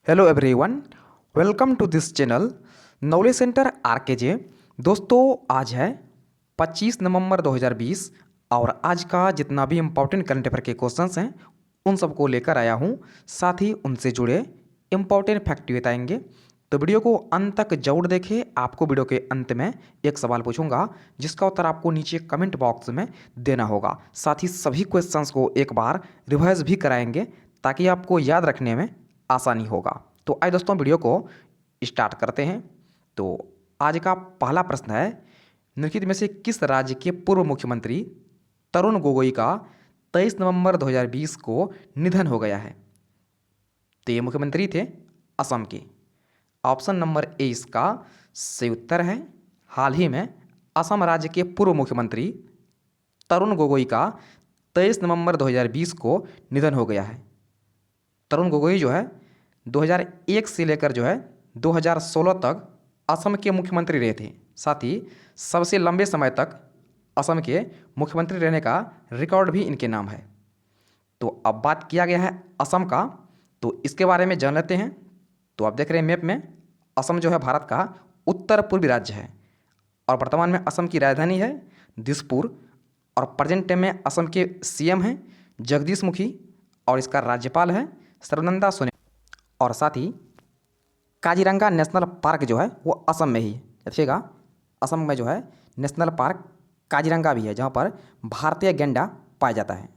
Hello everyone, welcome to this channel knowledge centre RKJ. दोस्तों, आज है 25 नवंबर 2020 और आज का जितना भी इम्पोर्टेंट करंट अफेयर के क्वेश्चंस हैं उन सबको लेकर आया हूं। साथ ही उनसे जुड़े इम्पोर्टेंट फैक्ट बताएंगे, तो वीडियो को अंत तक जरूर देखें। आपको वीडियो के अंत में एक सवाल पूछूंगा जिसका उत्तर आपको नीचे कमेंट बॉक्स में देना होगा। साथ ही सभी क्वेश्चंस को एक बार रिवाइज भी कराएंगे ताकि आपको याद रखने में आसानी होगा। तो आइए दोस्तों, वीडियो को स्टार्ट करते हैं। तो आज का पहला प्रश्न है, निम्नलिखित में से किस राज्य के पूर्व मुख्यमंत्री तरुण गोगोई का 23 नवंबर 2020 को निधन हो गया है? तो ये मुख्यमंत्री थे असम के। ऑप्शन नंबर ए इसका सही उत्तर है। हाल ही में असम राज्य के पूर्व मुख्यमंत्री तरुण गोगोई का 23 नवंबर 2020 को निधन हो गया है। तरुण गोगोई जो है 2001 से लेकर जो है 2016 तक असम के मुख्यमंत्री रहे थे। साथ ही सबसे लंबे समय तक असम के मुख्यमंत्री रहने का रिकॉर्ड भी इनके नाम है। तो अब बात किया गया है असम का, तो इसके बारे में जान लेते हैं। तो आप देख रहे हैं मैप में, असम जो है भारत का उत्तर पूर्वी राज्य है और वर्तमान में असम की राजधानी है दिसपुर। और प्रेजेंट टाइम में असम के सीएम हैं जगदीश मुखी और इसका राज्यपाल है सर्बानंद सोनोवाल। और साथ ही काजीरंगा नेशनल पार्क जो है वो असम में ही देखिएगा। असम में जो है नेशनल पार्क काजीरंगा भी है जहाँ पर भारतीय गैंडा पाया जाता है।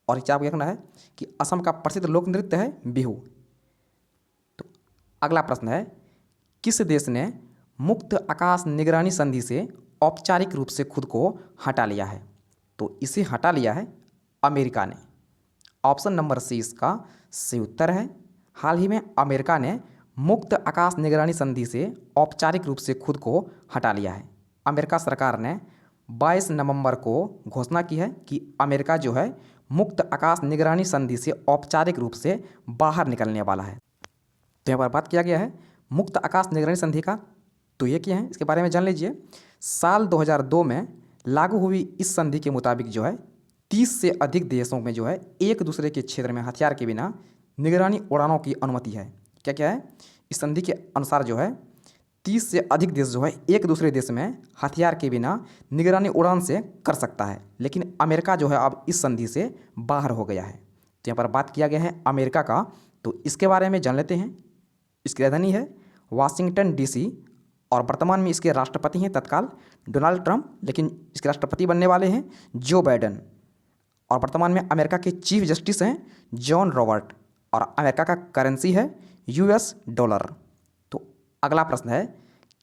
और क्या आपको देखना है कि असम का प्रसिद्ध लोक नृत्य है बिहू। तो अगला प्रश्न है, किस देश ने मुक्त आकाश निगरानी संधि से औपचारिक रूप से खुद को हटा लिया है? तो इसे हटा लिया है अमेरिका ने। ऑप्शन नंबर सी इसका सही उत्तर है। हाल ही में अमेरिका ने मुक्त आकाश निगरानी संधि से औपचारिक रूप से खुद को हटा लिया है। अमेरिका सरकार ने 22 नवंबर को घोषणा की है कि अमेरिका जो है मुक्त आकाश निगरानी संधि से औपचारिक रूप से बाहर निकलने वाला है। तो यहाँ पर बात किया गया है मुक्त आकाश निगरानी संधि का। तो ये क्या है, इसके बारे में जान लीजिए। साल 2002 में लागू हुई इस संधि के मुताबिक जो है 30 से अधिक देशों में जो है एक दूसरे के क्षेत्र में हथियार के बिना निगरानी उड़ानों की अनुमति है। क्या क्या है, इस संधि के अनुसार जो है 30 से अधिक देश जो है एक दूसरे देश में हथियार के बिना निगरानी उड़ान से कर सकता है। लेकिन अमेरिका जो है अब इस संधि से बाहर हो गया है। तो यहाँ पर बात किया गया है अमेरिका का। तो इसके बारे में जान लेते हैं। इसकी राजधानी है वाशिंगटन डीसी और वर्तमान में इसके राष्ट्रपति हैं तत्काल डोनाल्ड ट्रंप, लेकिन इसके राष्ट्रपति बनने वाले हैं जो बाइडेन। और वर्तमान में अमेरिका के चीफ जस्टिस हैं जॉन रॉबर्ट और अमेरिका का करेंसी है यूएस डॉलर। तो अगला प्रश्न है,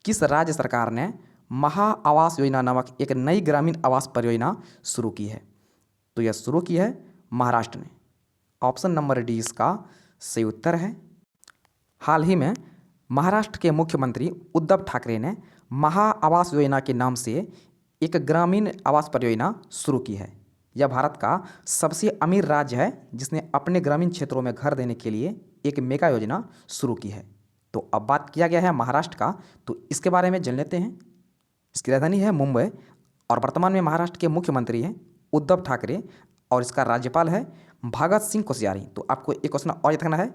किस राज्य सरकार ने महा आवास योजना नामक एक नई ग्रामीण आवास परियोजना शुरू की है? तो यह शुरू की है महाराष्ट्र ने। ऑप्शन नंबर डी इसका सही उत्तर है। हाल ही में महाराष्ट्र के मुख्यमंत्री उद्धव ठाकरे ने महा आवास योजना के नाम से एक ग्रामीण आवास परियोजना शुरू की है। यह भारत का सबसे अमीर राज्य है जिसने अपने ग्रामीण क्षेत्रों में घर देने के लिए एक मेगा योजना शुरू की है। तो अब बात किया गया है महाराष्ट्र का, तो इसके बारे में जान लेते हैं। इसकी राजधानी है मुंबई और वर्तमान में महाराष्ट्र के मुख्यमंत्री हैं उद्धव ठाकरे और इसका राज्यपाल है भगत सिंह कोश्यारी। तो आपको एक क्वेश्चन और याद रखना है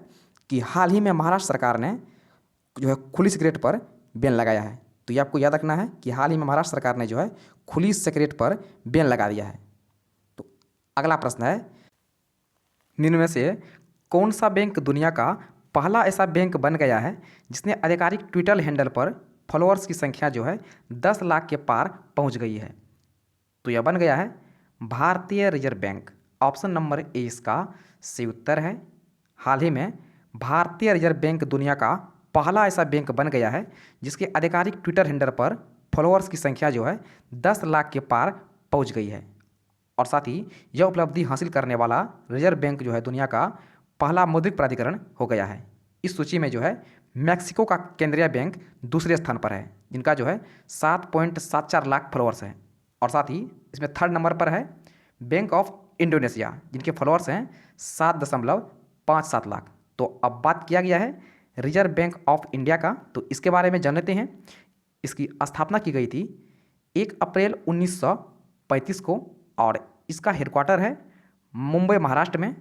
कि हाल ही में महाराष्ट्र सरकार ने जो है खुली सिगरेट पर बैन लगाया है। तो ये आपको याद रखना है कि हाल ही में महाराष्ट्र सरकार ने जो है खुली सिगरेट पर बैन लगा दिया है। तो अगला प्रश्न है, निम्न में से कौन सा बैंक दुनिया का पहला ऐसा बैंक बन गया है जिसने आधिकारिक ट्विटर हैंडल पर फॉलोअर्स की संख्या जो है 10 लाख के पार पहुंच गई है? तो यह बन गया है भारतीय reserve bank. Option number A इसका सही उत्तर है। हाल ही में भारतीय रिजर्व बैंक दुनिया का पहला ऐसा बैंक बन गया है जिसके आधिकारिक ट्विटर हैंडल पर फॉलोअर्स की संख्या जो है 10 लाख के पार पहुंच गई है। और साथ ही यह उपलब्धि हासिल करने वाला रिजर्व बैंक जो है दुनिया का पहला मौद्रिक प्राधिकरण हो गया है। इस सूची में जो है मैक्सिको का केंद्रीय बैंक दूसरे स्थान पर है जिनका जो है 7.74 लाख फॉलोअर्स हैं। और साथ ही इसमें थर्ड नंबर पर है बैंक ऑफ इंडोनेशिया जिनके फॉलोअर्स हैं 7.57 लाख। तो अब बात किया गया है रिजर्व बैंक ऑफ इंडिया का। तो इसके बारे में जान लेते हैं। इसकी स्थापना की गई थी 1 अप्रैल 1935 को और इसका हेडक्वार्टर है मुंबई महाराष्ट्र में।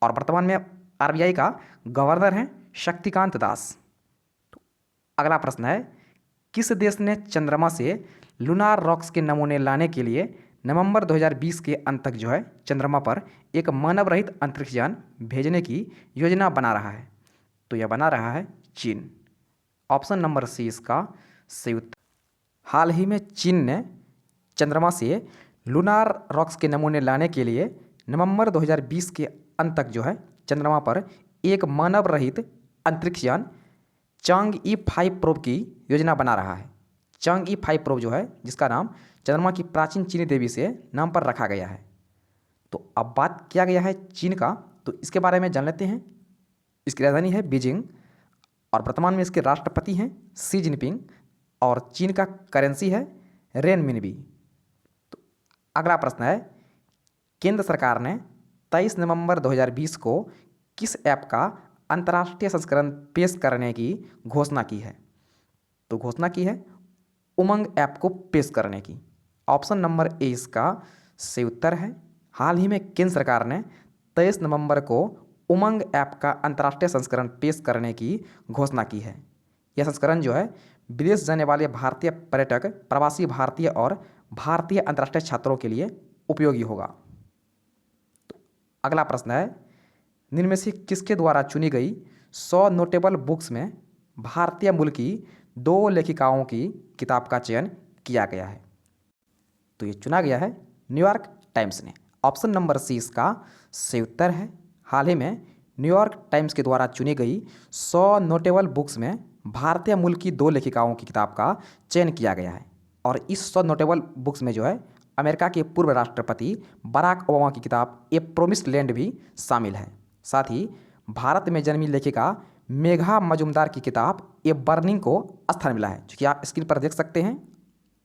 और वर्तमान में आरबीआई का गवर्नर हैं शक्तिकांत दास। तो अगला प्रश्न है, किस देश ने चंद्रमा से लूनार रॉक्स के नमूने लाने के लिए नवंबर 2020 के अंत तक जो है चंद्रमा पर एक मानव रहित अंतरिक्ष यान भेजने की योजना बना रहा है? तो यह बना रहा है चीन। ऑप्शन नंबर सी इसका सही उत्तर। हाल ही में चीन ने चंद्रमा से लूनार रॉक्स के नमूने लाने के लिए नवंबर 2020 के अंत तक जो है चंद्रमा पर एक मानव रहित अंतरिक्ष यान चांग-ई 5 प्रोब की योजना बना रहा है। चांग-ई 5 प्रोब जो है जिसका नाम चंद्रमा की प्राचीन चीनी देवी से नाम पर रखा गया है। तो अब बात किया गया है चीन का, तो इसके बारे में जान लेते हैं। इसकी राजधानी है बीजिंग और वर्तमान में इसके राष्ट्रपति हैं शी जिनपिंग और चीन का करेंसी है रेनमिनबी। तो अगला प्रश्न है, केंद्र सरकार ने 23 नवंबर 2020 को किस ऐप का अंतर्राष्ट्रीय संस्करण पेश करने की घोषणा की है? तो घोषणा की है उमंग ऐप को पेश करने की। ऑप्शन नंबर ए इसका सही उत्तर है। हाल ही में केंद्र सरकार ने 23 नवंबर को उमंग ऐप का अंतर्राष्ट्रीय संस्करण पेश करने की घोषणा की है। यह संस्करण जो है विदेश जाने वाले भारतीय पर्यटक, प्रवासी भारतीय और भारतीय अंतर्राष्ट्रीय छात्रों के लिए उपयोगी होगा। तो अगला प्रश्न है, निम्न में से किसके द्वारा चुनी गई 100 नोटेबल बुक्स में भारतीय मूल की 2 लेखिकाओं की किताब का चयन किया गया है? तो ये चुना गया है न्यूयॉर्क टाइम्स ने। ऑप्शन नंबर सी इसका सही उत्तर है। हाल ही में न्यूयॉर्क टाइम्स के द्वारा चुनी गई 100 नोटेबल बुक्स में भारतीय मूल की 2 लेखिकाओं की किताब का चयन किया गया है और इस 100 नोटेबल बुक्स में जो है अमेरिका के पूर्व राष्ट्रपति बराक ओबामा की किताब ए प्रोमिस्ड लैंड भी शामिल है। साथ ही भारत में जन्मी लेखिका मेघा मजुमदार की किताब ए बर्निंग को स्थान मिला है, जो कि आप स्क्रीन पर देख सकते हैं।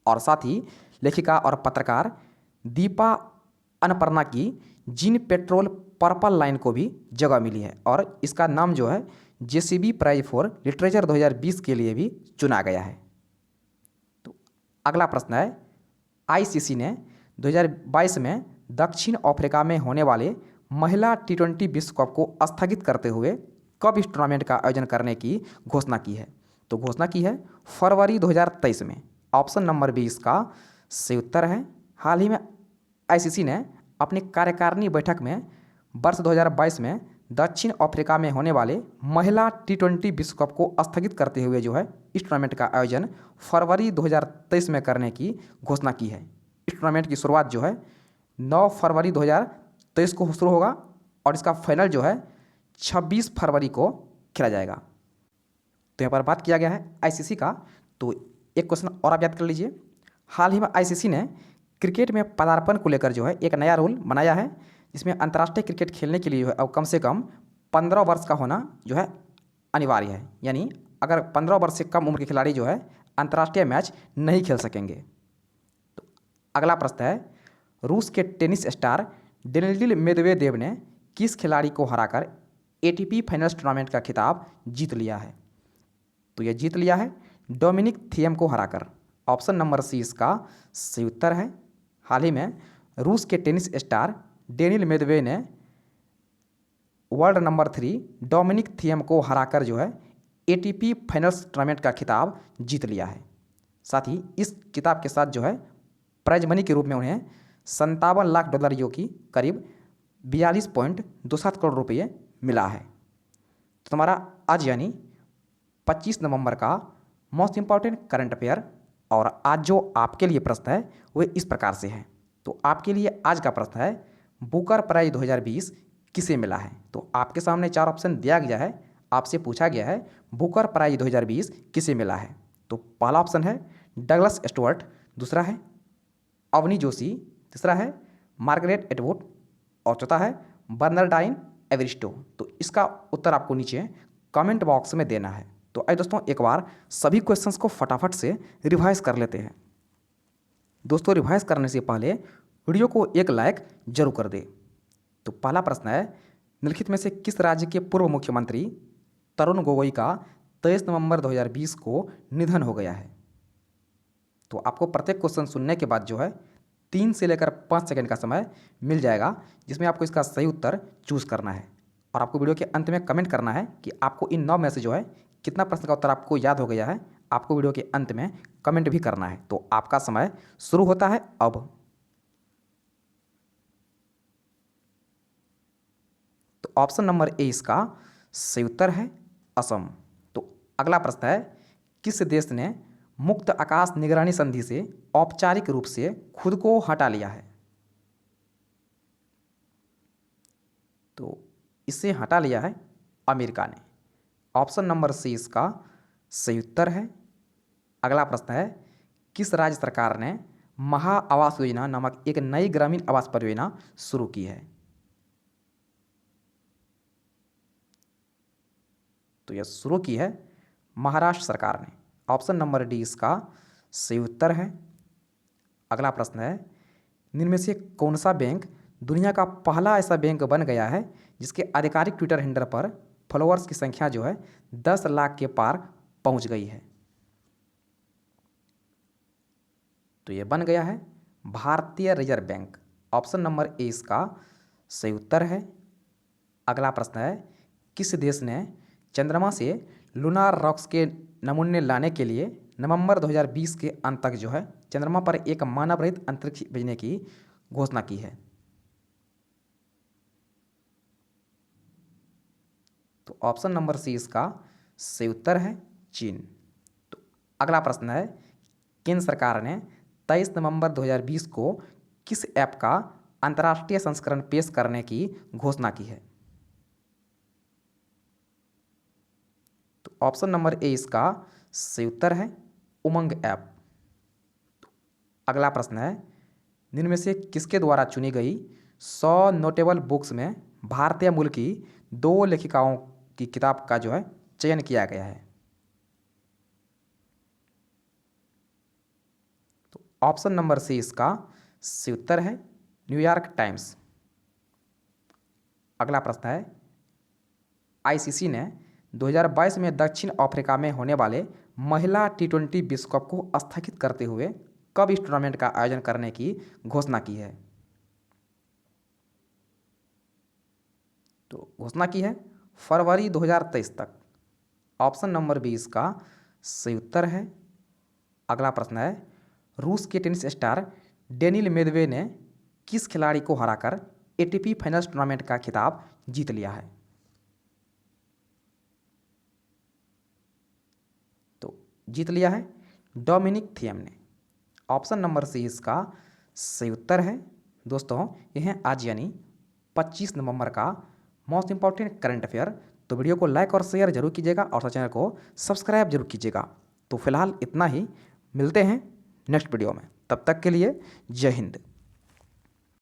और साथ ही लेखिका और पत्रकार दीपा अन्नपर्णा की जिन पेट्रोल पर्पल लाइन को भी जगह मिली है और इसका नाम जो है जेसीबी प्राइज फॉर लिटरेचर 2020 के लिए भी चुना गया है। तो अगला प्रश्न है, आईसीसी ने 2022 में दक्षिण अफ्रीका में होने वाले महिला T20 विश्व कप को स्थगित करते हुए कब इस टूर्नामेंट का आयोजन करने की घोषणा की है? तो घोषणा की है फरवरी 2023 में। ऑप्शन नंबर बी इसका सही उत्तर है। हाल ही में आईसीसी ने अपनी कार्यकारिणी बैठक में वर्ष 2022 में दक्षिण अफ्रीका में होने वाले महिला T20 विश्व कप को स्थगित करते हुए जो है इस टूर्नामेंट का आयोजन फरवरी 2023 में करने की घोषणा की है। इस टूर्नामेंट की शुरुआत जो है 9 फरवरी 2023 को शुरू होगा और इसका फाइनल जो है 26 फरवरी को खेला जाएगा। तो यहाँ पर बात किया गया है आईसीसी का। तो एक क्वेश्चन और आप याद कर लीजिए। हाल ही में आईसीसी ने क्रिकेट में पदार्पण को लेकर जो है एक नया रूल बनाया है, जिसमें अंतर्राष्ट्रीय क्रिकेट खेलने के लिए जो है अब कम से कम 15 वर्ष का होना जो है अनिवार्य है। यानी अगर 15 वर्ष से कम उम्र के खिलाड़ी जो है अंतर्राष्ट्रीय मैच नहीं खेल सकेंगे। तो अगला प्रश्न है, रूस के टेनिस स्टार डेनिल मेदवेदेव ने किस खिलाड़ी को हराकर एटीपी फाइनल्स टूर्नामेंट का खिताब जीत लिया है? तो यह जीत लिया है डोमिनिक थिएम को हराकर। ऑप्शन नंबर सी इसका सही उत्तर है। हाल ही में रूस के टेनिस स्टार डेनिल मेदवेदेव ने वर्ल्ड नंबर 3 डोमिनिक थिएम को हराकर जो है एटीपी फाइनल्स टूर्नामेंट का खिताब जीत लिया है। साथ ही इस खिताब के साथ जो है प्राइज मनी के रूप में उन्हें $57 लाख जो कि करीब 42.27 करोड़ रुपये मिला है। तो हमारा आज यानी 25 नवंबर का मोस्ट इम्पॉर्टेंट करंट अफेयर और आज जो आपके लिए प्रश्न है वो इस प्रकार से है। तो आपके लिए आज का प्रश्न है, बुकर प्राइज 2020 किसे मिला है? तो आपके सामने 4 ऑप्शन दिया गया है। आपसे पूछा गया है बुकर प्राइज 2020 किसे मिला है? तो पहला ऑप्शन है डगलस स्टुअर्ट, दूसरा है अवनी जोशी, तीसरा है मार्गरेट एटवुड और चौथा है बर्नार्डाइन एवरिस्टो। तो इसका उत्तर आपको नीचे कमेंट बॉक्स में देना है। तो आइए दोस्तों एक बार सभी क्वेश्चंस को फटाफट से रिवाइज कर लेते हैं। दोस्तों रिवाइज करने से पहले वीडियो को एक लाइक जरूर कर दे। तो पहला प्रश्न है, निम्नलिखित में से किस राज्य के पूर्व मुख्यमंत्री तरुण गोगोई का 23 नवंबर 2020 को निधन हो गया है? तो आपको प्रत्येक क्वेश्चन सुनने के बाद जो है 3 से लेकर 5 सेकंड का समय मिल जाएगा, जिसमें आपको इसका सही उत्तर चूज करना है। और आपको वीडियो के अंत में कमेंट करना है कि आपको इन 9 में से जो है कितना प्रश्न का उत्तर आपको याद हो गया है। आपको वीडियो के अंत में कमेंट भी करना है। तो आपका समय शुरू होता है अब। तो ऑप्शन नंबर ए इसका सही उत्तर है असम। तो अगला प्रश्न है, किस देश ने मुक्त आकाश निगरानी संधि से औपचारिक रूप से खुद को हटा लिया है? तो इसे हटा लिया है अमेरिका ने। ऑप्शन नंबर सी इसका सही उत्तर है। अगला प्रश्न है, किस राज्य सरकार ने महा आवास योजना नामक एक नई ग्रामीण आवास परियोजना शुरू की है? तो यह शुरू की है महाराष्ट्र सरकार ने। ऑप्शन नंबर डी इसका सही उत्तर है। अगला प्रश्न है, निम्न में से कौन सा बैंक दुनिया का पहला ऐसा बैंक बन गया है जिसके आधिकारिक ट्विटर हैंडल पर फॉलोअर्स की संख्या जो है 10 लाख के पार पहुंच गई है? तो यह बन गया है भारतीय reserve bank. Option number A इसका सही उत्तर है। अगला प्रश्न है, किस देश ने चंद्रमा से लूनार रॉक्स के नमूने लाने के लिए नवंबर 2020 के अंत तक जो है चंद्रमा पर एक मानव रहित अंतरिक्ष भेजने की घोषणा की है? तो ऑप्शन नंबर सी इसका सही उत्तर है चीन। तो अगला प्रश्न है, केंद्र सरकार ने 23 नवंबर 2020 को किस ऐप का अंतर्राष्ट्रीय संस्करण पेश करने की घोषणा की है? तो ऑप्शन नंबर ए इसका सही उत्तर है उमंग ऐप। अगला प्रश्न है, निम्न में से किसके द्वारा चुनी गई 100 नोटेबल बुक्स में भारतीय मूल की 2 लेखिकाओं की किताब का जो है चयन किया गया है? तो ऑप्शन नंबर सी इसका सही उत्तर है न्यूयॉर्क टाइम्स। अगला प्रश्न है, आईसीसी ने 2022 में दक्षिण अफ्रीका में होने वाले महिला T20 विश्व कप को स्थगित करते हुए कब इस टूर्नामेंट का आयोजन करने की घोषणा की है? तो घोषणा की है फरवरी 2023 तक। ऑप्शन नंबर बी इसका सही उत्तर है। अगला प्रश्न है, रूस के टेनिस स्टार डेनिल मेदवेदेव ने किस खिलाड़ी को हराकर ATP फाइनल्स टूर्नामेंट का खिताब जीत लिया है? तो जीत लिया है डोमिनिक थिएम ने। ऑप्शन नंबर सी इसका सही उत्तर है। दोस्तों, यह है आज यानी 25 नवंबर का मोस्ट इंपॉर्टेंट करंट अफेयर। तो वीडियो को लाइक और शेयर जरूर कीजिएगा और चैनल को सब्सक्राइब जरूर कीजिएगा। तो फिलहाल इतना ही, मिलते हैं नेक्स्ट वीडियो में। तब तक के लिए जय हिंद।